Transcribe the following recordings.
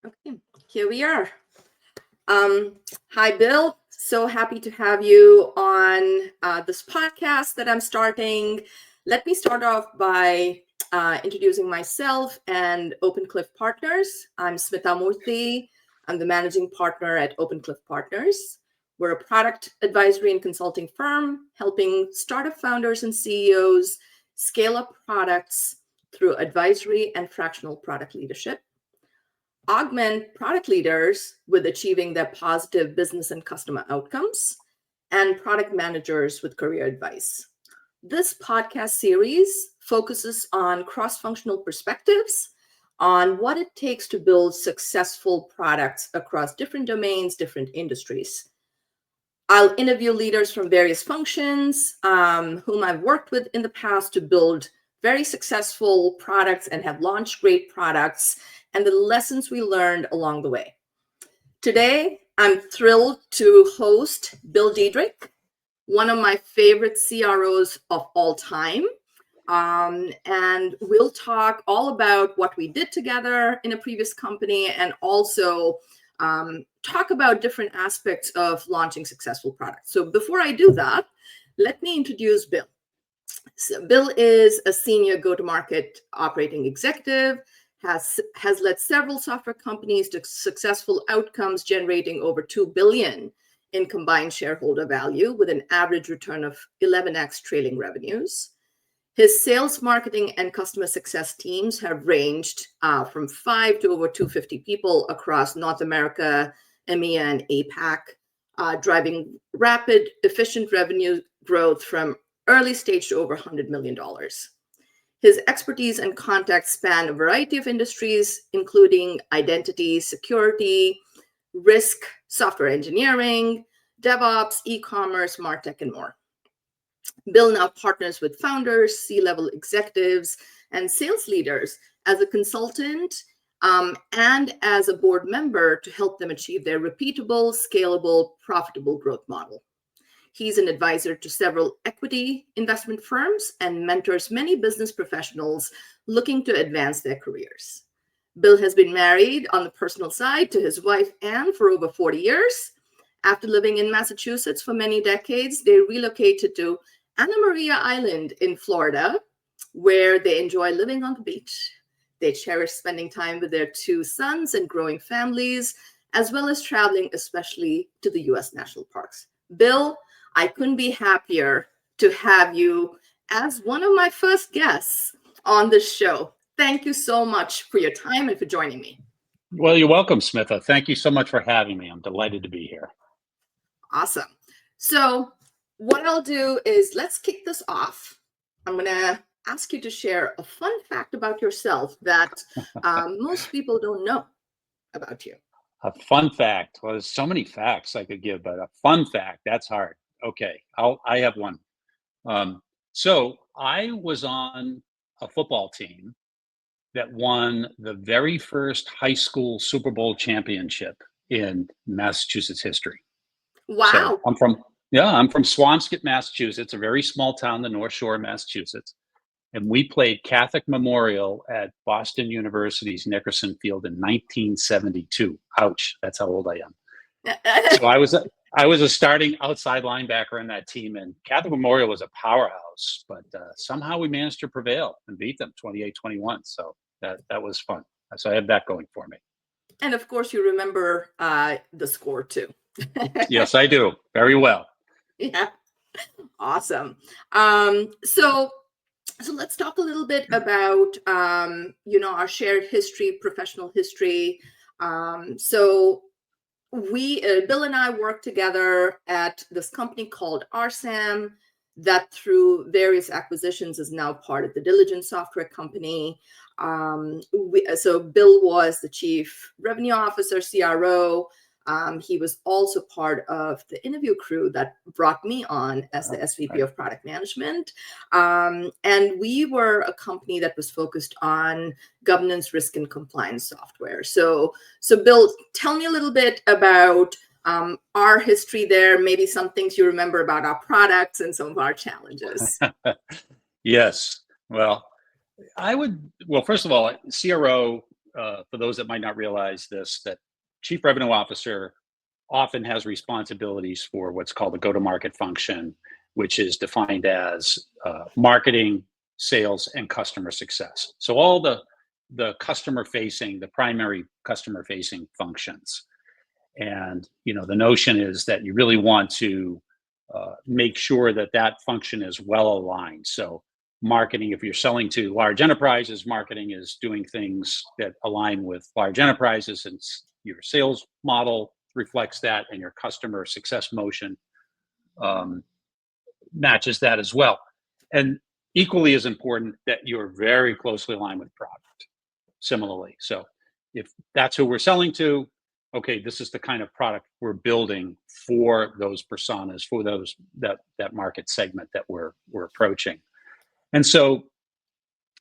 Okay, here we are. Hi, Bill. So happy to have you on this podcast that I'm starting. Let me start off by introducing myself and Opencliff Partners. I'm Smita Murthy. I'm the managing partner at Opencliff Partners. We're a product advisory and consulting firm helping startup founders and CEOs scale up products through advisory and fractional product leadership, augment product leaders with achieving their positive business and customer outcomes, and product managers with career advice. This podcast series focuses on cross-functional perspectives on what it takes to build successful products across different domains, different industries. I'll interview leaders from various functions whom I've worked with in the past to build very successful products and have launched great products, and the lessons we learned along the way. Today, I'm thrilled to host Bill Dedrick, one of my favorite CROs of all time. And we'll talk all about what we did together in a previous company and also talk about different aspects of launching successful products. So before I do that, let me introduce Bill. So Bill is a senior go-to-market operating executive, has led several software companies to successful outcomes, generating over $2 billion in combined shareholder value with an average return of 11x trailing revenues. His sales, marketing, and customer success teams have ranged from 5 to over 250 people across North America, EMEA, and APAC, driving rapid, efficient revenue growth from early stage to over $100 million. His expertise and contacts span a variety of industries, including identity, security, risk, software engineering, DevOps, e-commerce, MarTech, and more. Bill now partners with founders, C-level executives, and sales leaders as a consultant and as a board member to help them achieve their repeatable, scalable, profitable growth model. He's an advisor to several equity investment firms and mentors many business professionals looking to advance their careers. Bill has been married on the personal side to his wife, Anne, for over 40 years. After living in Massachusetts for many decades, they relocated to Anna Maria Island in Florida, where they enjoy living on the beach. They cherish spending time with their 2 sons and growing families, as well as traveling, especially to the U.S. national parks. Bill, I couldn't be happier to have you as one of my first guests on this show. Thank you so much for your time and for joining me. Well, you're welcome, Smitha. Thank you so much for having me. I'm delighted to be here. Awesome. So what I'll do is let's kick this off. I'm going to ask you to share a fun fact about yourself that most people don't know about you. A fun fact. Well, there's so many facts I could give, but a fun fact, that's hard. Okay, I have one. So I was on a football team that won the very first high school Super Bowl championship in Massachusetts history. Wow. So I'm from Swampscott, Massachusetts, a very small town, the North Shore of Massachusetts. And we played Catholic Memorial at Boston University's Nickerson Field in 1972. Ouch, that's how old I am. So I was a starting outside linebacker on that team, and Catholic Memorial was a powerhouse, but somehow we managed to prevail and beat them 28-21. So that was fun. So I have that going for me. And of course, you remember the score too. Yes, I do. Very well. Yeah. Awesome. So let's talk a little bit about, our shared history, professional history. So Bill and I worked together at this company called Rsam that through various acquisitions is now part of the Diligence software company. So Bill was the chief revenue officer, CRO. He was also part of the interview crew that brought me on as the SVP of product management. And we were a company that was focused on governance, risk, and compliance software. So Bill, tell me a little bit about our history there, maybe some things you remember about our products and some of our challenges. Yes. Well, first of all, CRO for those that might not realize this, that chief revenue officer often has responsibilities for what's called the go-to-market function, which is defined as marketing, sales, and customer success. So all the customer-facing, the primary customer-facing functions. And the notion is that you really want to make sure that that function is well aligned. So marketing, if you're selling to large enterprises, marketing is doing things that align with large enterprises, and your sales model reflects that, and your customer success motion matches that as well. And equally as important, that you're very closely aligned with product similarly. So if that's who we're selling to, okay, this is the kind of product we're building for those personas, for those that market segment that we're approaching. And so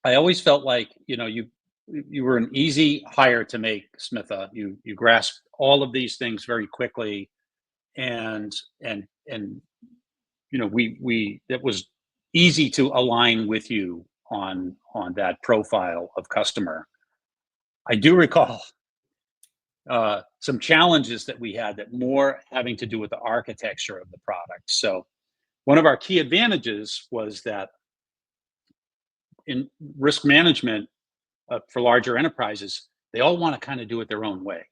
I always felt like you were an easy hire to make, Smitha. You grasped all of these things very quickly, and we it was easy to align with you on that profile of customer. I do recall some challenges that we had that more having to do with the architecture of the product. So one of our key advantages was that in risk management for larger enterprises, they all want to kind of do it their own way.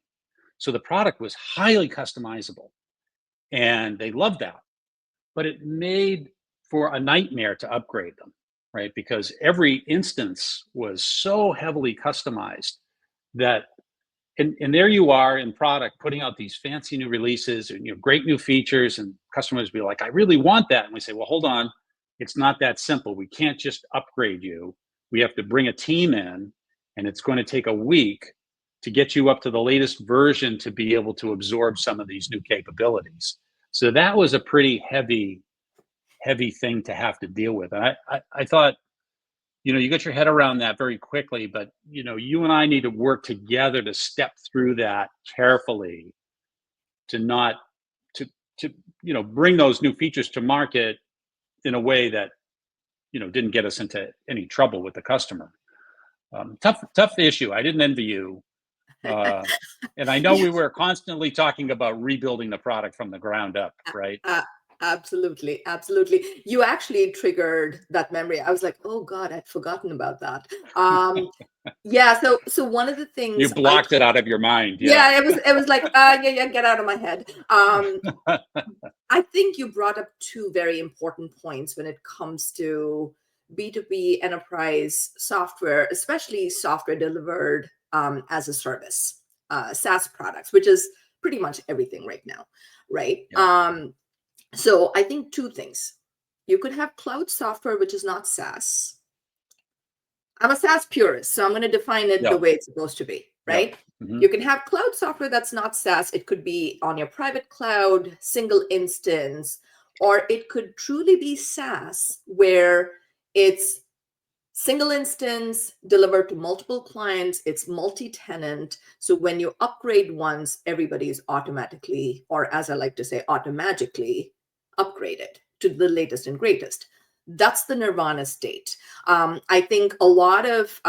So the product was highly customizable, and they loved that. But it made for a nightmare to upgrade them, right? Because every instance was so heavily customized that, and there you are in product putting out these fancy new releases and great new features, and customers be like, I really want that. And we say, well, hold on, it's not that simple. We can't just upgrade you. We have to bring a team in, and it's going to take a week to get you up to the latest version to be able to absorb some of these new capabilities. So that was a pretty heavy thing to have to deal with. And I thought, you got your head around that very quickly, but you and I need to work together to step through that carefully, to bring those new features to market in a way that didn't get us into any trouble with the customer. Tough issue. I didn't envy you. And I know we were constantly talking about rebuilding the product from the ground up, right? Absolutely. You actually triggered that memory. I was like, oh God, I'd forgotten about that. Yeah. So one of the things you blocked it out of your mind. Yeah, it was like, yeah, get out of my head. I think you brought up two very important points when it comes to B2B enterprise software, especially software delivered as a service, SaaS products, which is pretty much everything right now, right? Yeah. So I think two things. You could have cloud software, which is not SaaS. I'm a SaaS purist, so I'm going to define it the way it's supposed to be, right? Yeah. Mm-hmm. You can have cloud software that's not SaaS. It could be on your private cloud, single instance, or it could truly be SaaS, where it's single instance delivered to multiple clients. It's multi-tenant. So when you upgrade once, everybody is automatically, or as I like to say, automagically upgraded to the latest and greatest. That's the nirvana state. I think a lot of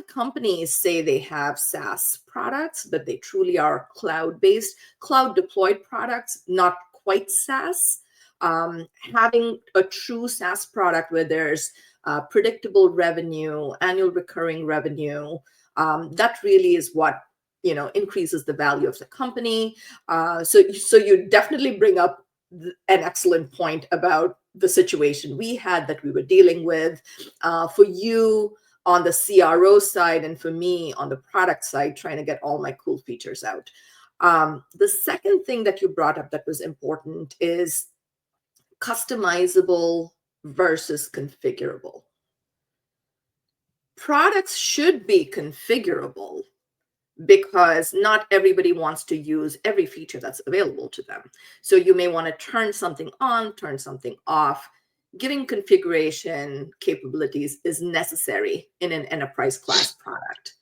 companies say they have SaaS products, but they truly are cloud-based, cloud-deployed products, not quite SaaS. Having a true SaaS product where there's predictable revenue, annual recurring revenue, that really is what increases the value of the company. So you definitely bring up an excellent point about the situation we had that we were dealing with. For you on the CRO side, and for me on the product side, trying to get all my cool features out. The second thing that you brought up that was important is customizable versus configurable. Products should be configurable, because not everybody wants to use every feature that's available to them. So you may want to turn something on, turn something off. Giving configuration capabilities is necessary in an enterprise class product.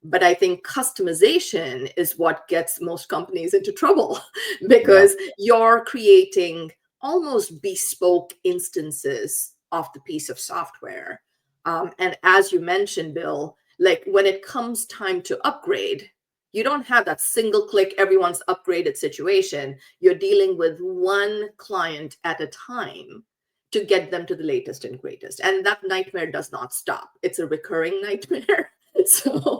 But I think customization is what gets most companies into trouble, because you're creating almost bespoke instances of the piece of software. And as you mentioned, Bill, like when it comes time to upgrade, you don't have that single click, everyone's upgraded situation. You're dealing with one client at a time to get them to the latest and greatest. And that nightmare does not stop. It's a recurring nightmare. So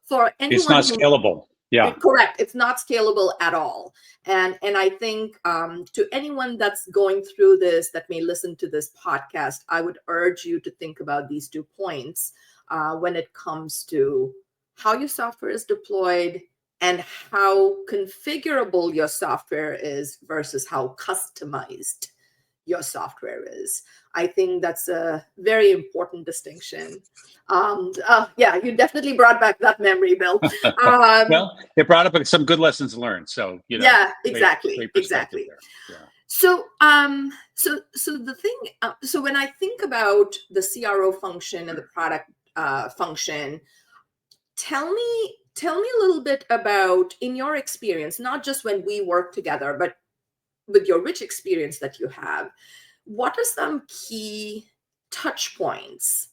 for it's anyone not who, scalable. Yeah. correct, it's not scalable at all. And I think to anyone that's going through this, that may listen to this podcast, I would urge you to think about these 2 points when it comes to how your software is deployed and how configurable your software is versus how customized your software is. I think that's a very important distinction. Yeah, you definitely brought back that memory, Bill. Well, it brought up some good lessons learned. So, Yeah, exactly, great perspective exactly. there. Yeah. So, so the thing, so when I think about the CRO function and the product function, tell me a little bit about, in your experience, not just when we work together, but with your rich experience that you have, what are some key touch points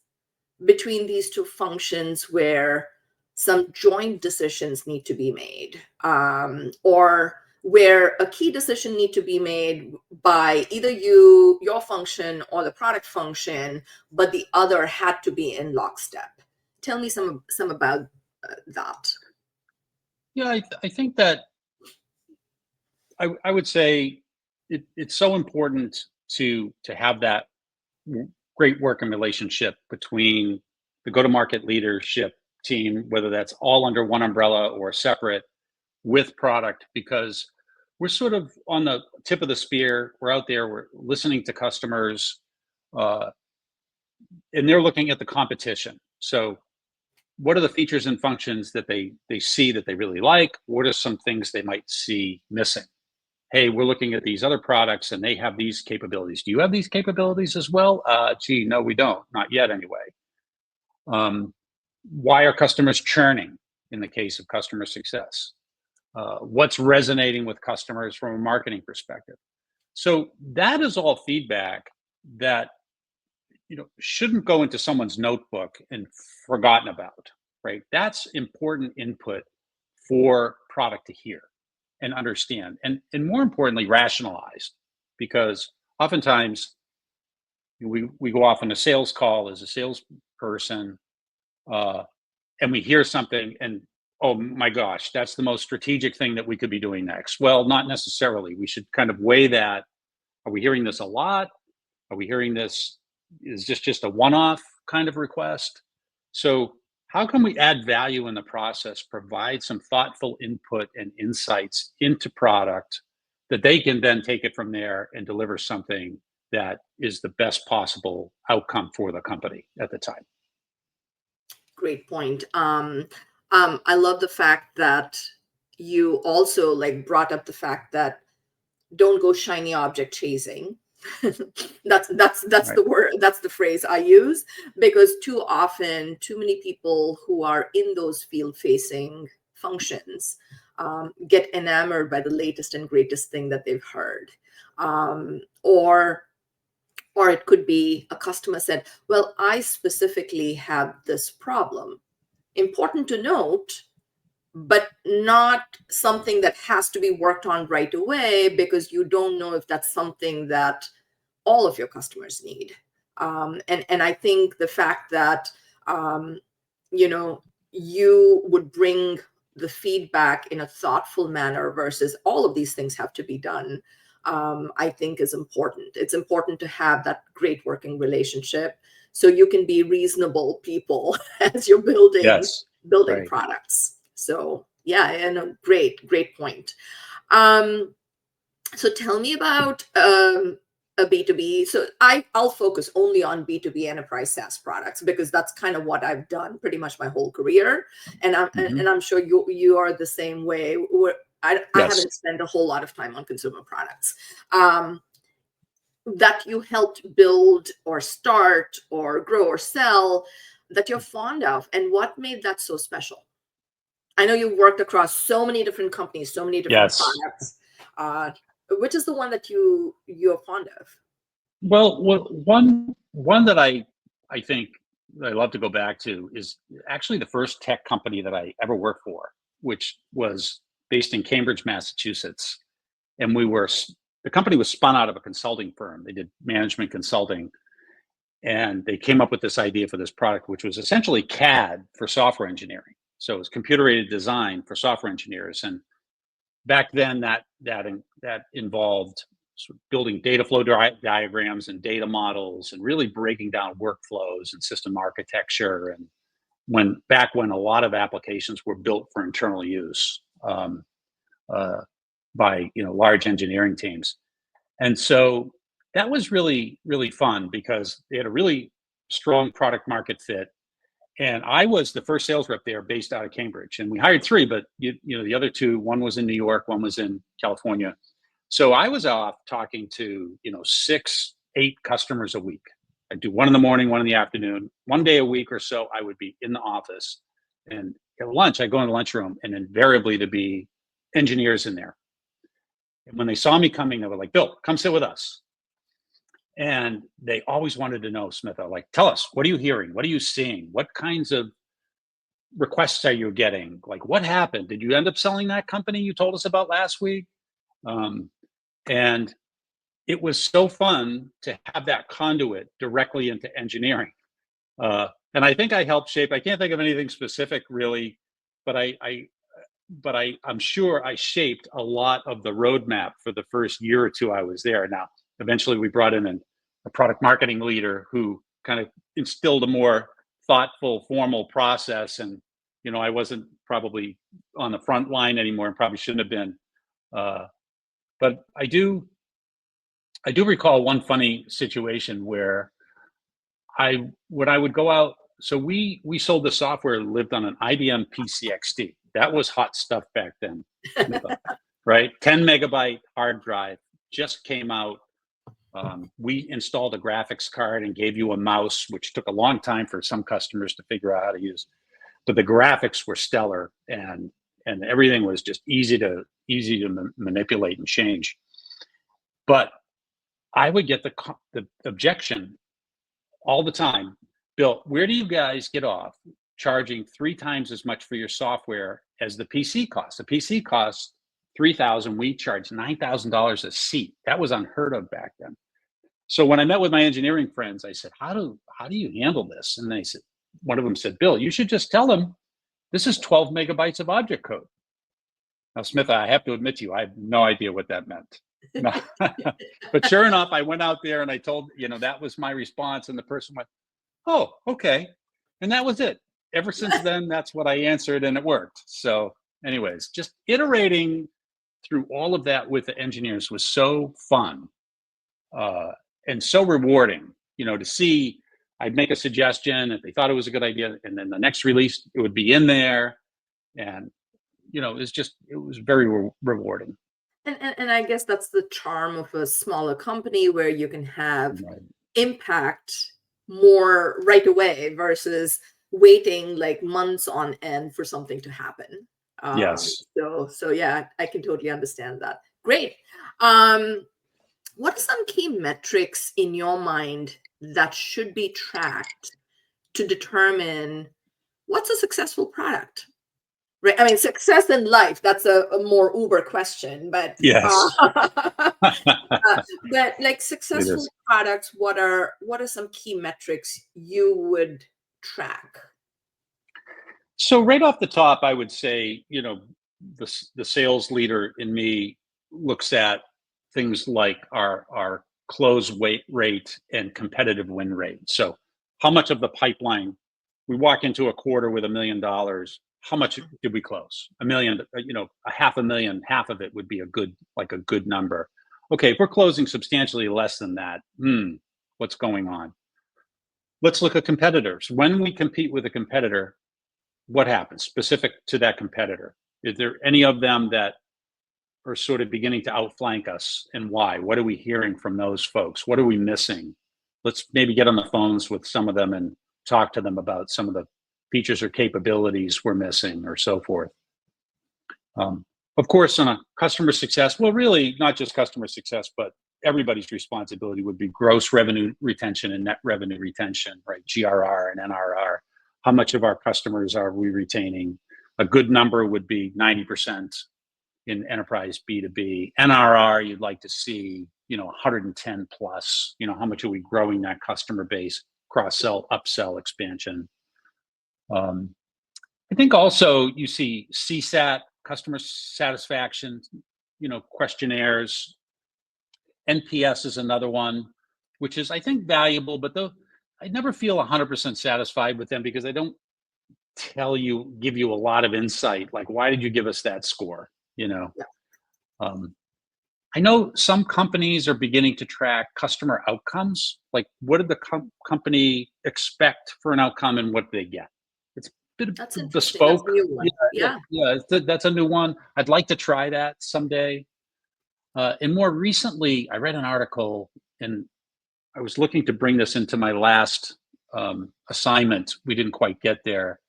between these 2 functions where some joint decisions need to be made, or where a key decision need to be made by either your function or the product function, but the other had to be in lockstep? Tell me some about that. Yeah, I think that I would say it's so important to have that great working relationship between the go-to-market leadership team, whether that's all under one umbrella or separate, with product, because we're sort of on the tip of the spear. We're out there, we're listening to customers, uh, and they're looking at the competition. So what are the features and functions that they see that they really like? What are some things they might see missing? Hey, we're looking at these other products and they have these capabilities. Do you have these capabilities as well? Gee, no, we don't. Not yet, anyway. Why are customers churning in the case of customer success? What's resonating with customers from a marketing perspective? So that is all feedback that shouldn't go into someone's notebook and forgotten about, right? That's important input for product to hear and understand, and more importantly, rationalize, because oftentimes we go off on a sales call as a salesperson, and we hear something and, oh my gosh, that's the most strategic thing that we could be doing next. Well, not necessarily. We should kind of weigh that. Are we hearing this a lot? Are we hearing this? Is this just a one-off kind of request? So how can we add value in the process, provide some thoughtful input and insights into product that they can then take it from there and deliver something that is the best possible outcome for the company at the time? Great point. I love the fact that you also like brought up the fact that don't go shiny object chasing. that's Right. the word, that's the phrase I use, because too often too many people who are in those field facing functions get enamored by the latest and greatest thing that they've heard, or it could be a customer said, well, I specifically have this problem. Important to note, but not something that has to be worked on right away, because you don't know if that's something that all of your customers need. And I think the fact that you would bring the feedback in a thoughtful manner versus all of these things have to be done, I think is important. It's important to have that great working relationship so you can be reasonable people as you're building Yes. Right. products. So yeah, and a great point. So tell me about a B2B. So I'll focus only on B2B enterprise SaaS products, because that's kind of what I've done pretty much my whole career. And I'm sure you are the same way. I Yes. haven't spent a whole lot of time on consumer products that you helped build or start or grow or sell, that you're fond of, and what made that so special? I know you worked across so many different companies, so many different Yes. products. Which is the one that you're fond of? Well, one that I think that I love to go back to is actually the first tech company that I ever worked for, which was based in Cambridge, Massachusetts. And the company was spun out of a consulting firm. They did management consulting. And they came up with this idea for this product, which was essentially CAD for software engineering. So it was computer aided design for software engineers. And back then, that involved sort of building data flow diagrams and data models, and really breaking down workflows and system architecture. And back when a lot of applications were built for internal use by large engineering teams. And so that was really, really fun because they had a really strong product market fit. And I was the first sales rep there based out of Cambridge. And we hired three, but the other two, one was in New York, one was in California. So I was off talking to, 6, 8 customers a week. I'd do one in the morning, one in the afternoon, one day a week or so. I would be in the office, and at lunch, I'd go in the lunchroom, and invariably there'd be engineers in there. And when they saw me coming, they were like, "Bill, come sit with us." And they always wanted to know, Smith, like, tell us, what are you hearing? What are you seeing? What kinds of requests are you getting? Like, what happened? Did you end up selling that company you told us about last week? And it was so fun to have that conduit directly into engineering. And I think I helped shape, I can't think of anything specific really, but I'm sure I shaped a lot of the roadmap for the first year or two I was there. Now, eventually we brought in a product marketing leader who kind of instilled a more thoughtful, formal process. And, I wasn't probably on the front line anymore and probably shouldn't have been. But I do recall one funny situation where when I would go out, so we sold the software lived on an IBM PCXD. That was hot stuff back then, right? 10 megabyte hard drive just came out. We installed a graphics card and gave you a mouse, which took a long time for some customers to figure out how to use. But the graphics were stellar, and everything was just easy to manipulate and change. But I would get the objection all the time, "Bill, where do you guys get off charging 3 times as much for your software as the PC costs? The PC costs $3,000. We charge $9,000 a seat. That was unheard of back then." So when I met with my engineering friends, I said, "How do you handle this?" And one of them said, "Bill, you should just tell them this is 12 megabytes of object code." Now, Smith, I have to admit to you, I have no idea what that meant. But sure enough, I went out there and I told, that was my response. And the person went, "Oh, okay." And that was it. Ever since then, that's what I answered, and it worked. So anyways, just iterating through all of that with the engineers was so fun and so rewarding, to see. I'd make a suggestion if they thought it was a good idea, and then the next release, it would be in there. And, it was very rewarding. And I guess that's the charm of a smaller company where you can have impact more right away versus waiting like months on end for something to happen. Yes. So yeah, I can totally understand that. Great. What are some key metrics in your mind that should be tracked to determine what's a successful product? Right. I mean, success in life, that's a more Uber question, but yes. But like successful products, what are some key metrics you would track? So right off the top, I would say, the sales leader in me looks at things like our close rate and competitive win rate. So how much of the pipeline, we walk into a quarter with $1 million, how much did we close? $1 million, $500,000, half of it would be a good number. Okay, if we're closing substantially less than that, what's going on? Let's look at competitors. When we compete with a competitor, what happens specific to that competitor? Is there any of them that are sort of beginning to outflank us, and why? What are we hearing from those folks? What are we missing? Let's maybe get on the phones with some of them and talk to them about some of the features or capabilities we're missing, or so forth. Of course, on a customer success, well, really not just customer success, but everybody's responsibility would be gross revenue retention and net revenue retention, right? GRR and NRR. How much of our customers are we retaining? A good number would be 90% in enterprise B2B. NRR, you'd like to see, 110 plus. How much are we growing that customer base? Cross-sell, upsell, expansion. I think also you see CSAT, customer satisfaction, questionnaires. NPS is another one, which is, I think, valuable, but though I never feel 100% satisfied with them because they don't give you a lot of insight. Like, why did you give us that score? Yeah. I know some companies are beginning to track customer outcomes. Like, what did the company expect for an outcome and what did they get? It's a bit That's interesting. bespoke. That's a new one. Yeah, that's a new one. I'd like to try that someday. And more recently, I read an article, and I was looking to bring this into my last assignment. We didn't quite get there,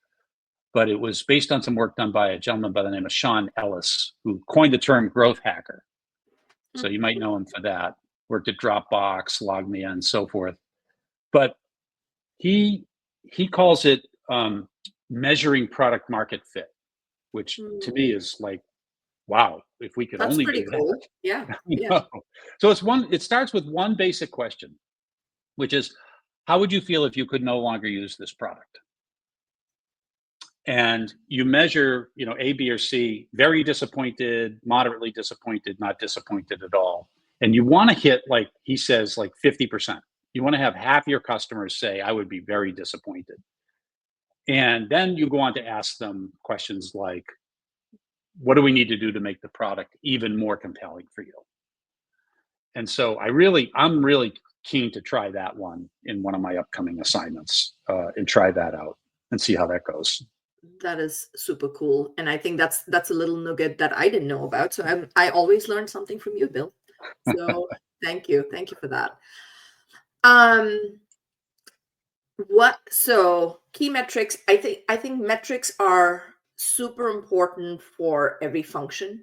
but it was based on some work done by a gentleman by the name of Sean Ellis, who coined the term growth hacker. So you might know him for that. Worked at Dropbox, LogMeIn, and so forth. But he calls it measuring product market fit, which to me is like, wow, if we could That's only pretty do cool. that. Yeah. Yeah. So it starts with one basic question, which is, how would you feel if you could no longer use this product? And you measure, A, B, or C, very disappointed, moderately disappointed, not disappointed at all. And you want to hit, like he says, like 50%. You want to have half your customers say, I would be very disappointed. And then you go on to ask them questions like, what do we need to do to make the product even more compelling for you? And so I'm really keen to try that one in one of my upcoming assignments and try that out and see how that goes. That is super cool. And I think that's a little nugget that I didn't know about. So I always learn something from you, Bill. So thank you. Thank you for that. So key metrics, I think metrics are super important for every function.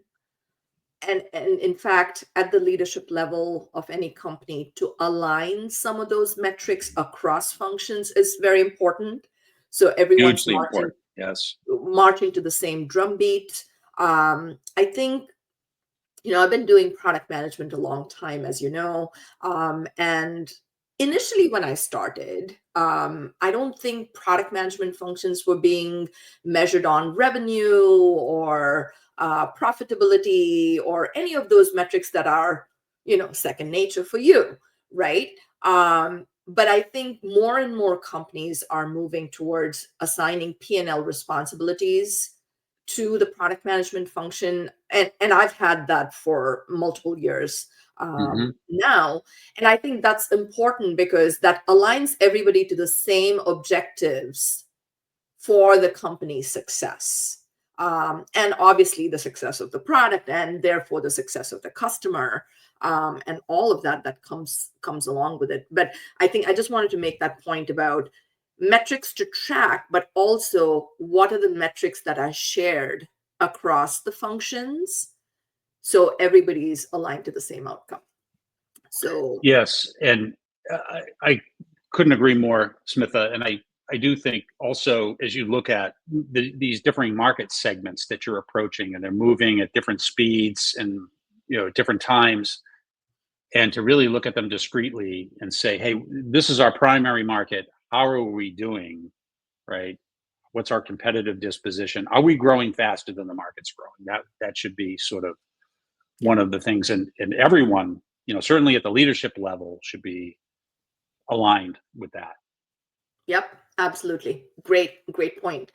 And in fact, at the leadership level of any company, to align some of those metrics across functions is very important. So everyone's Hugely important. Yes. marching to the same drumbeat. I think, I've been doing product management a long time, as you know, and initially when I started, I don't think product management functions were being measured on revenue or profitability or any of those metrics that are, second nature for you, right? But I think more and more companies are moving towards assigning P&L responsibilities to the product management function. And I've had that for multiple years now. And I think that's important because that aligns everybody to the same objectives for the company's success. And obviously the success of the product and therefore the success of the customer. And all of that comes along with it. But I think I just wanted to make that point about metrics to track, but also what are the metrics that are shared across the functions so everybody's aligned to the same outcome. So yes, and I couldn't agree more, Smitha. And I do think also, as you look at these differing market segments that you're approaching, and they're moving at different speeds and at different times, and to really look at them discreetly and say, hey, this is our primary market. How are we doing, right? What's our competitive disposition? Are we growing faster than the market's growing? That should be sort of one of the things, and everyone, certainly at the leadership level, should be aligned with that. Yep, absolutely. Great point.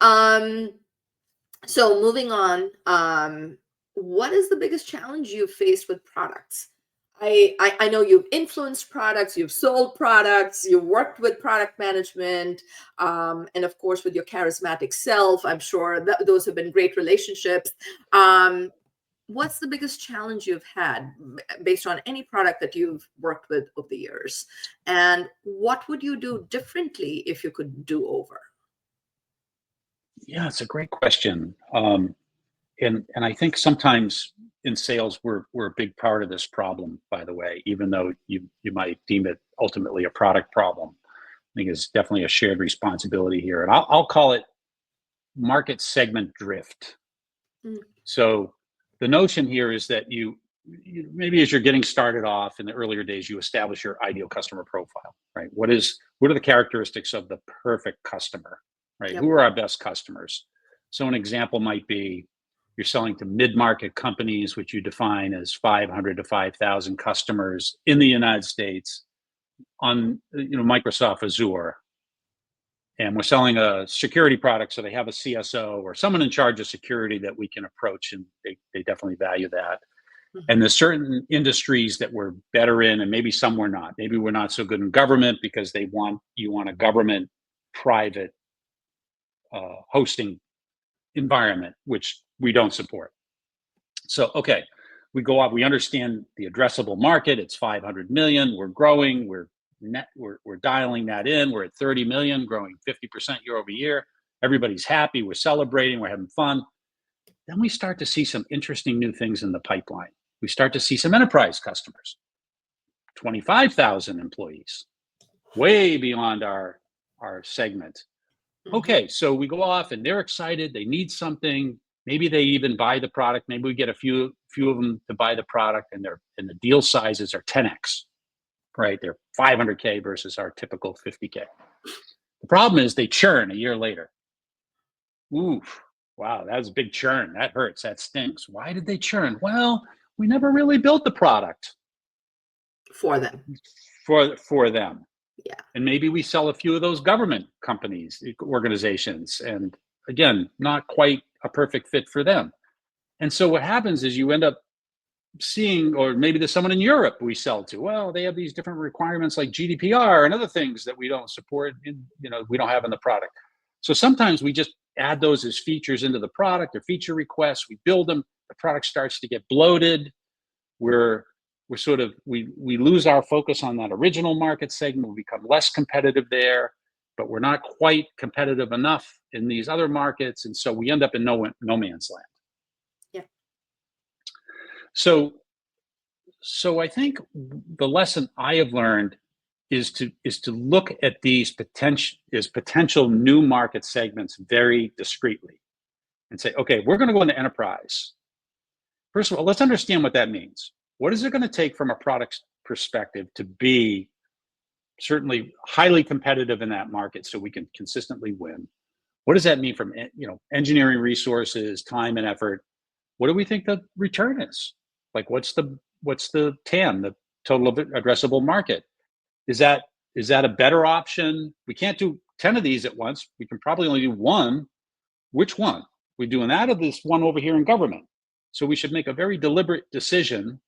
So moving on, what is the biggest challenge you've faced with products? I know you've influenced products, you've sold products, you've worked with product management, and of course with your charismatic self, I'm sure those have been great relationships. What's the biggest challenge you've had based on any product that you've worked with over the years? And what would you do differently if you could do over? Yeah, it's a great question. and I think sometimes in sales we're a big part of this problem, by the way, even though you might deem it ultimately a product problem. I think it's definitely a shared responsibility here, and I'll call it market segment drift. Mm. So the notion here is that you maybe as you're getting started off in the earlier days, you establish your ideal customer profile, right? What are the characteristics of the perfect customer, right? Yep. Who are our best customers? So an example might be you're selling to mid-market companies, which you define as 500 to 5,000 customers in the United States on Microsoft Azure. And we're selling a security product, so they have a CSO or someone in charge of security that we can approach, and they definitely value that. And there's certain industries that we're better in, and maybe some we're not. Maybe we're not so good in government because you want a government private hosting environment, which we don't support. So, okay, we go up, we understand the addressable market. It's 500 million. We're growing. We're dialing that in. We're at 30 million, growing 50% year over year. Everybody's happy. We're celebrating. We're having fun. Then we start to see some interesting new things in the pipeline. We start to see some enterprise customers, 25,000 employees, way beyond our segment. Okay, so we go off and they're excited. They need something. Maybe they even buy the product. Maybe we get a few of them to buy the product, and the deal sizes are 10x, right? They're 500K versus our typical 50K. The problem is they churn a year later. Oof, wow, that was a big churn. That hurts. That stinks. Why did they churn? Well, we never really built the product for them. For them. Yeah. And maybe we sell a few of those government companies, organizations, and again, not quite a perfect fit for them. And so what happens is you end up seeing, or maybe there's someone in Europe we sell to. Well, they have these different requirements like GDPR and other things that we don't support, we don't have in the product. So sometimes we just add those as features into the product or feature requests. We build them. The product starts to get bloated. We lose our focus on that original market segment. We become less competitive there, but we're not quite competitive enough in these other markets, and so we end up in no man's land. Yeah. So I think the lesson I have learned is to look at these potential new market segments very discreetly and say, okay, we're going to go into enterprise. First of all, let's understand what that means. What is it going to take from a product perspective to be certainly highly competitive in that market so we can consistently win? What does that mean from engineering resources, time and effort? What do we think the return is? Like what's the TAM, the total addressable market? Is that a better option? We can't do 10 of these at once. We can probably only do one. Which one? We're doing that or this one over here in government. So we should make a very deliberate decision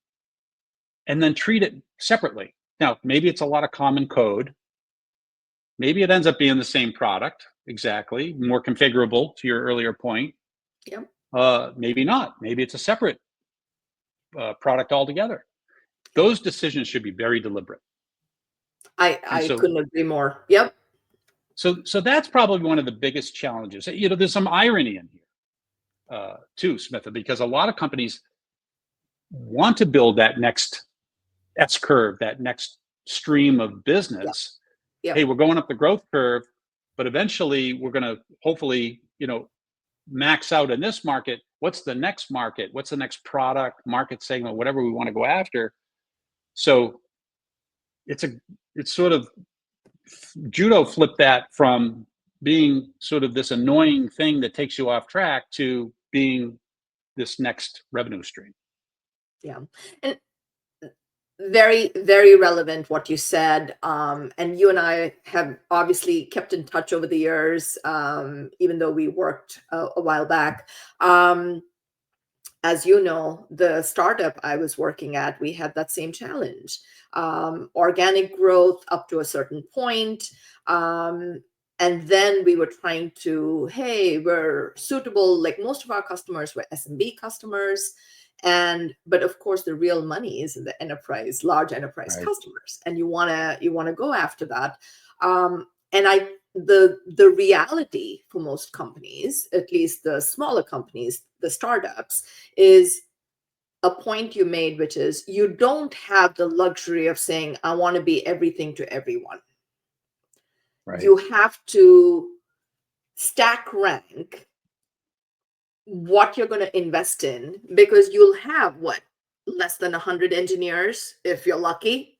and then treat it separately. Now, maybe it's a lot of common code. Maybe it ends up being the same product, exactly, more configurable to your earlier point. Yep. Maybe not. Maybe it's a separate product altogether. Those decisions should be very deliberate. I couldn't agree more. Yep. So that's probably one of the biggest challenges. There's some irony in here too, Smitha, because a lot of companies want to build that next S-curve, that next stream of business. Yep. Hey, we're going up the growth curve, but eventually we're going to hopefully, max out in this market. What's the next market? What's the next product, market segment, whatever we want to go after? So it's sort of judo flip that from being sort of this annoying thing that takes you off track to being this next revenue stream. Yeah. And very, very relevant what you said. And you and I have obviously kept in touch over the years, even though we worked a while back. As you know, the startup I was working at, we had that same challenge. Organic growth up to a certain point. And then we were trying to, hey, we're suitable, like most of our customers were SMB customers. But of course, the real money is in the enterprise, large enterprise customers, and you wanna go after that. And the reality for most companies, at least the smaller companies, the startups, is a point you made, which is you don't have the luxury of saying, I want to be everything to everyone. Right. You have to stack rank what you're going to invest in, because you'll have what, less than 100 engineers if you're lucky,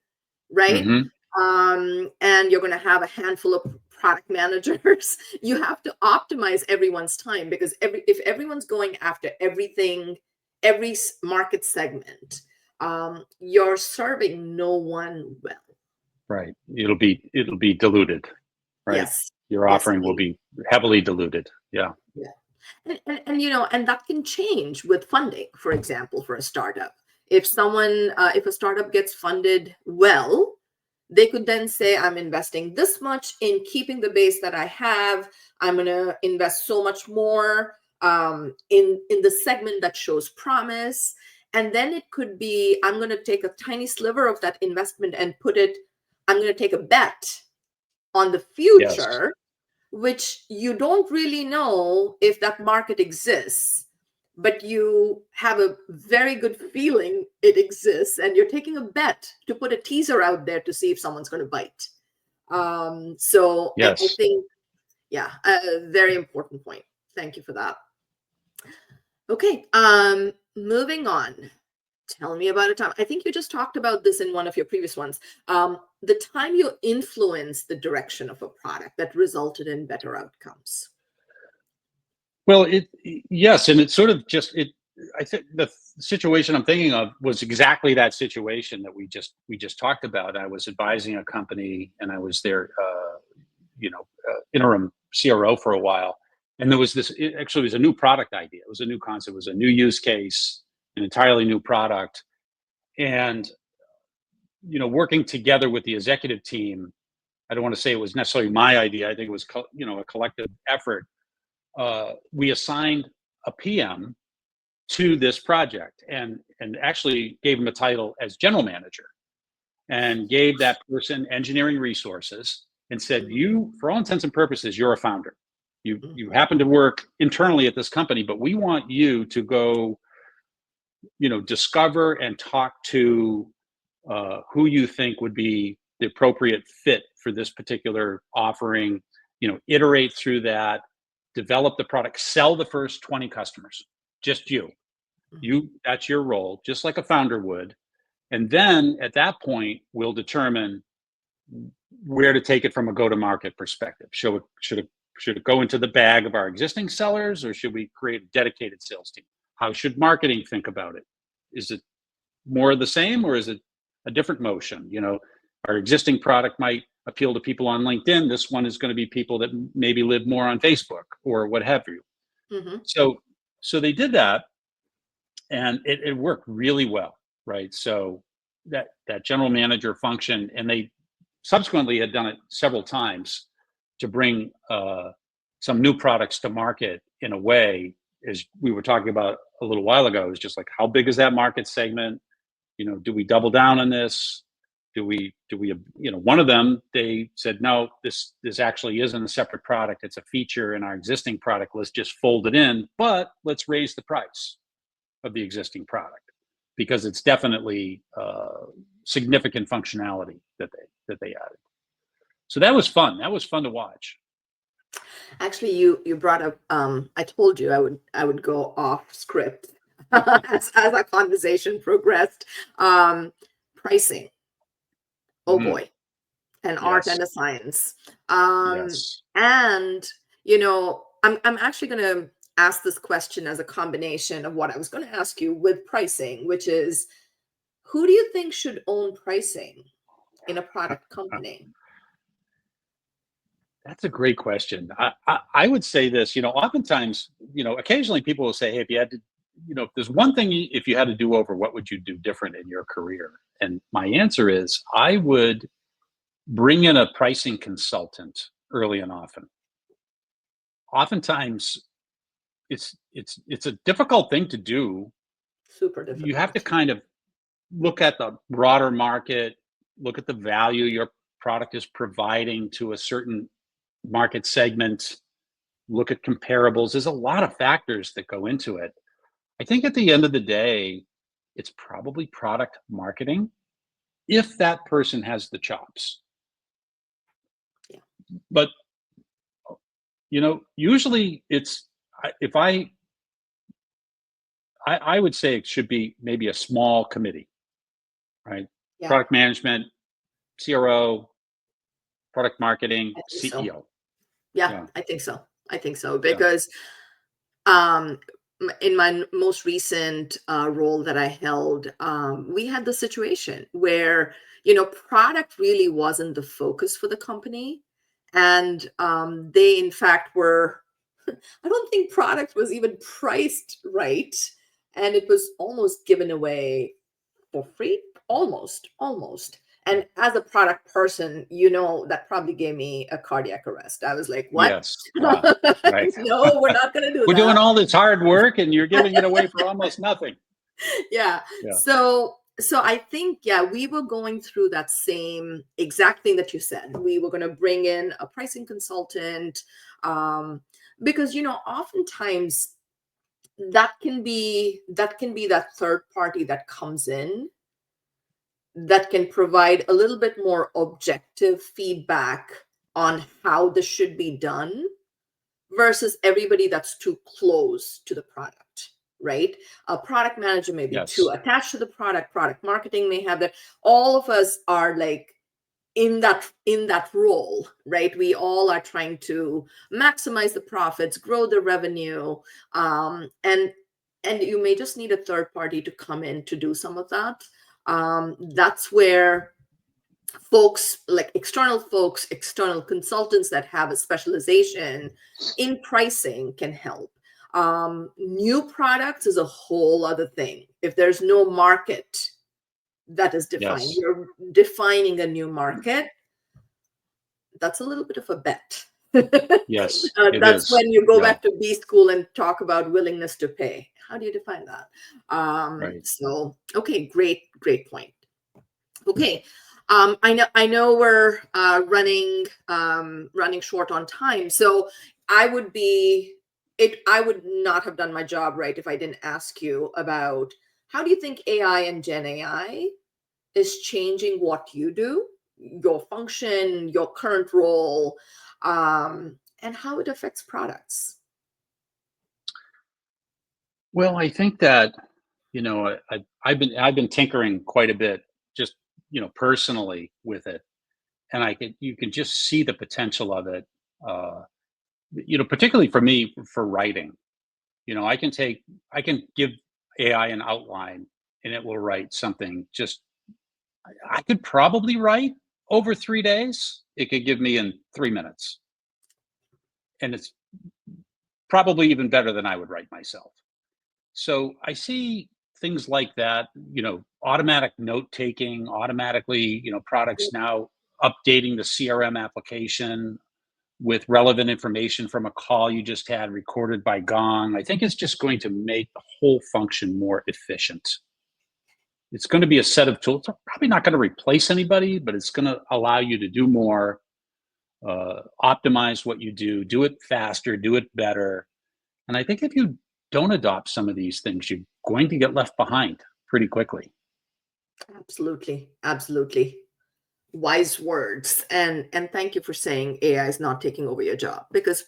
right? Mm-hmm. And you're going to have a handful of product managers. You have to optimize everyone's time, because if everyone's going after everything, every market segment, you're serving no one well. Right. It'll be diluted. Right. Yes. Your Yes, offering will indeed. be heavily diluted. Yeah. Yeah. And that can change with funding, for example, for a startup. If a startup gets funded well, they could then say, I'm investing this much in keeping the base that I have. I'm going to invest so much more in the segment that shows promise. And then it could be, I'm going to take a tiny sliver of that investment and I'm going to take a bet on the Yes. future, which you don't really know if that market exists, but you have a very good feeling it exists, and you're taking a bet to put a teaser out there to see if someone's going to bite. So I Yes. think, yeah, a very important point. Thank you for that. Okay, moving on. Tell me about a time. I think you just talked about this in one of your previous ones. The time you influenced the direction of a product that resulted in better outcomes. Well, yes, and it's sort of just it. I think the situation I'm thinking of was exactly that situation that we just talked about. I was advising a company, and I was their interim CRO for a while, and there was this. It actually was a new product idea. It was a new concept. It was a new use case, an entirely new product, and working together with the executive team. I don't want to say it was necessarily my idea. I think it was a collective effort. We assigned a PM to this project and actually gave him a title as general manager, and gave that person engineering resources and said, you, for all intents and purposes, you're a founder. You happen to work internally at this company, but we want you to go, discover and talk to who you think would be the appropriate fit for this particular offering, iterate through that, develop the product, sell the first 20 customers, just that's your role, just like a founder would. And then at that point, we'll determine where to take it from a go-to-market perspective. Should it go into the bag of our existing sellers, or should we create a dedicated sales team? How should marketing think about it? Is it more of the same, or is it a different motion? Our existing product might appeal to people on LinkedIn. This one is going to be people that maybe live more on Facebook or what have you. Mm-hmm. So they did that, and it worked really well, right? So that general manager function, and they subsequently had done it several times to bring some new products to market in a way, as we were talking about a little while ago. It was just like, how big is that market segment? Do we double down on this? Do we, one of them, they said, no, this actually isn't a separate product. It's a feature in our existing product. Let's just fold it in, but let's raise the price of the existing product, because it's definitely significant functionality that they added. So that was fun. That was fun to watch. Actually, you brought up. I told you I would go off script as our conversation progressed. Pricing. Oh boy, an art Yes. and a science. Yes. And I'm actually going to ask this question as a combination of what I was going to ask you with pricing, which is, who do you think should own pricing in a product company? That's a great question. I would say this, oftentimes, occasionally people will say, hey, if you had to, if there's one thing, if you had to do over, what would you do different in your career? And my answer is, I would bring in a pricing consultant early and often. Oftentimes it's a difficult thing to do. Super You have difficult. to kind of look at the broader market, look at the value your product is providing to a certain market segment, look at comparables. There's a lot of factors that go into it. I think at the end of the day, it's probably product marketing if that person has the chops. Yeah. But usually it's if I would say it should be maybe a small committee, right? Yeah, Product management, CRO, product marketing, I think so. CEO. Yeah, Yeah, I think so. I think so yeah, because um, in my most recent role that I held, we had the situation where product really wasn't the focus for the company, and they in fact were. I don't think product was even priced right, and it was almost given away for free, almost. And as a product person, that probably gave me a cardiac arrest. I was like, what? yes, right. No, we're not going to do We're doing that. all this hard work and you're giving it away for almost nothing. Yeah. Yeah, So I think, yeah, we were going through that same exact thing that you said. We were going to bring in a pricing consultant, because oftentimes that can be that third party that comes in that can provide a little bit more objective feedback on how this should be done versus everybody that's too close to the product, right? A product manager may be too yes, attached to the product marketing may have that. All of us are like in that role, right? We all are trying to maximize the profits, grow the revenue, and you may just need a third party to come in to do some of that. That's where folks like external consultants that have a specialization in pricing can help. New products is a whole other thing. If there's no market that is defined, yes, you're defining a new market, that's a little bit of a bet. yes, it That's is. when you go Yeah, back to B school and talk about willingness to pay. How do you define that? right. So, okay, great point. Okay, I know we're running short on time, so I would be it. I would not have done my job right if I didn't ask you about how do you think AI and Gen AI is changing what you do, your function, your current role, and how it affects products. Well, I think that I've been tinkering quite a bit, just personally with it, and you can just see the potential of it. Uh, Particularly for me for writing. I can give AI an outline, and it will write something. Just I could probably write over 3 days. It could give me in 3 minutes, and it's probably even better than I would write myself. So I see things like that, automatic note taking, automatically, products now updating the CRM application with relevant information from a call you just had recorded by Gong. I think it's just going to make the whole function more efficient. It's going to be a set of tools. It's probably not going to replace anybody, but it's going to allow you to do more, optimize what you do it faster, do it better. And I think if you don't adopt some of these things, you're going to get left behind pretty quickly. Absolutely. Wise words. And thank you for saying AI is not taking over your job, because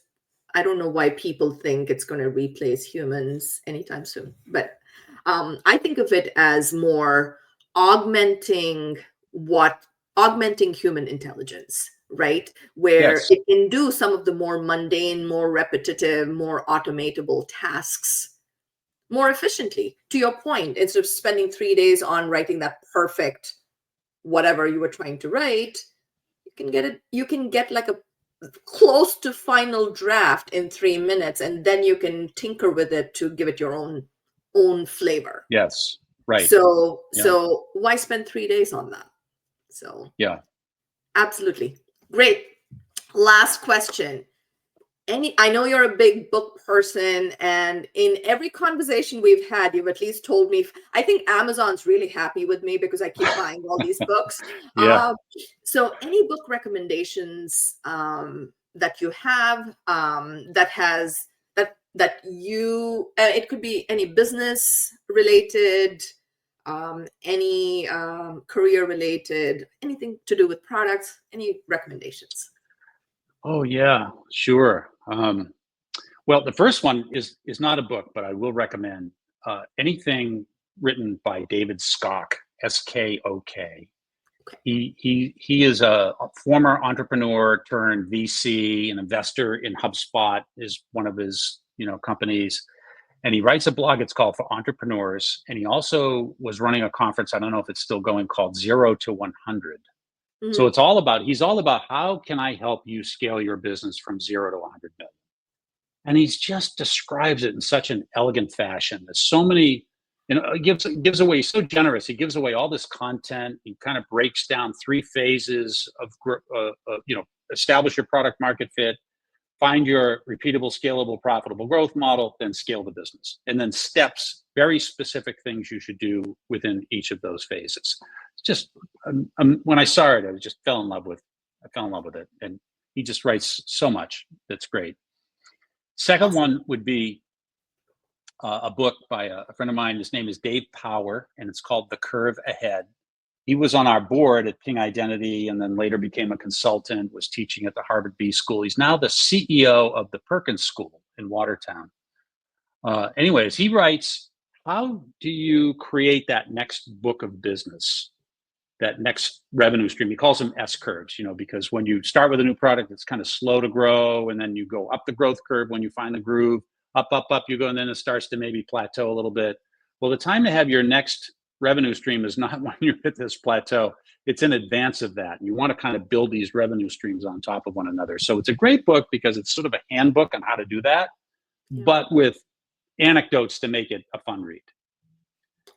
I don't know why people think it's going to replace humans anytime soon. But I think of it as more augmenting augmenting human intelligence, right? Where Yes. it can do some of the more mundane, more repetitive, more automatable tasks more efficiently. To your point, instead of spending 3 days on writing that perfect whatever you were trying to write, you can get like a close to final draft in 3 minutes, and then you can tinker with it to give it your own flavor. Yes. Right. Yeah. So why spend 3 days on that? So Yeah. absolutely. Great. Last question. I know you're a big book person, and in every conversation we've had, you've at least told me, I think Amazon's really happy with me because I keep buying all these books. Yeah. So any book recommendations that you have that has that you it could be any business related, any career related, anything to do with products, any recommendations? Oh yeah, sure. Well, the first one is not a book, but I will recommend anything written by David Skok, Skok. Okay. He is a former entrepreneur turned VC, an investor in HubSpot is one of his companies, and he writes a blog. It's called For Entrepreneurs, and he also was running a conference. I don't know if it's still going, called 0 to 100. So Mhm. he's all about how can I help you scale your business from 0 to 100 million. And he just describes it in such an elegant fashion. There's so many, it gives away, he's so generous. He gives away all this content. He kind of breaks down 3 phases of, establish your product market fit, find your repeatable, scalable, profitable growth model, then scale the business. And then steps, very specific things you should do within each of those phases. It's just, when I saw it, I just fell in love with it. And he just writes so much. That's great. Second Awesome. one would be a book by a friend of mine. His name is Dave Power, and it's called The Curve Ahead. He was on our board at Ping Identity and then later became a consultant, was teaching at the Harvard B School. He's now the CEO of the Perkins School in Watertown. Anyways, he writes, how do you create that next book of business, that next revenue stream? He calls them S curves, because when you start with a new product, it's kind of slow to grow, and then you go up the growth curve when you find the groove, up, you go, and then it starts to maybe plateau a little bit. Well, the time to have your next revenue stream is not when you hit this plateau. It's in advance of that. And you want to kind of build these revenue streams on top of one another. So it's a great book because it's sort of a handbook on how to do that, but with anecdotes to make it a fun read.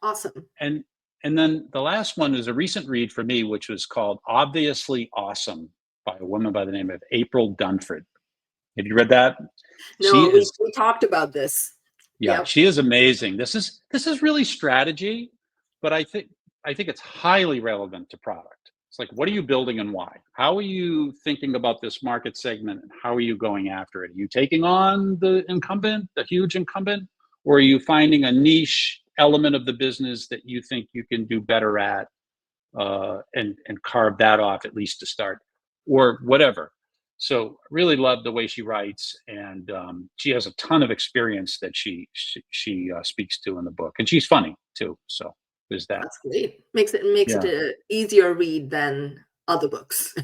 Awesome. And then the last one is a recent read for me, which was called Obviously Awesome by a woman by the name of April Dunford. Have you read that? No, we talked about this. Yeah, she is amazing. This is really strategy, but I think it's highly relevant to product. It's like, what are you building and why? How are you thinking about this market segment and how are you going after it? Are you taking on the incumbent, the huge incumbent, or are you finding a niche element of the business that you think you can do better at and carve that off at least to start, or whatever? So really love the way she writes, and she has a ton of experience that she speaks to in the book, and she's funny too. So there's that. That's great. Makes it an easier read than other books.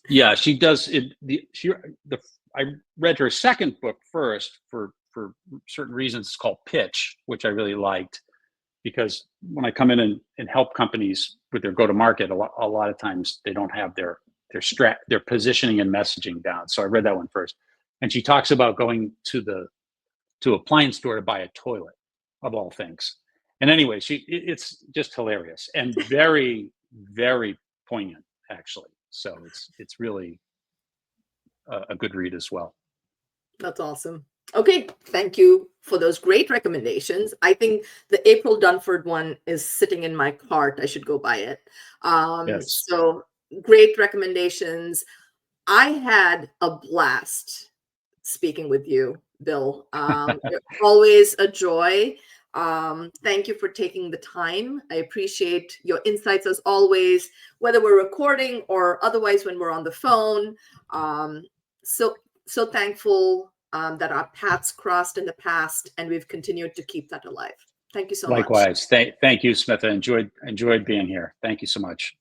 Yeah, she does it. I read her second book first for certain reasons. It's called Pitch, which I really liked, because when I come in and help companies with their go-to-market, a lot of times they don't have their positioning and messaging down. So I read that one first. And she talks about going to appliance store to buy a toilet, of all things. And anyway, it's just hilarious and very, very poignant, actually. So it's really a good read as well. That's awesome. Okay, thank you for those great recommendations. I think the April Dunford one is sitting in my cart. I should go buy it. Yes. So great recommendations. I had a blast speaking with you, Bill. Always a joy. Thank you for taking the time. I appreciate your insights as always, whether we're recording or otherwise when we're on the phone. So thankful that our paths crossed in the past, and we've continued to keep that alive. Thank you so much. Likewise. Thank you, Smith. I enjoyed being here. Thank you so much.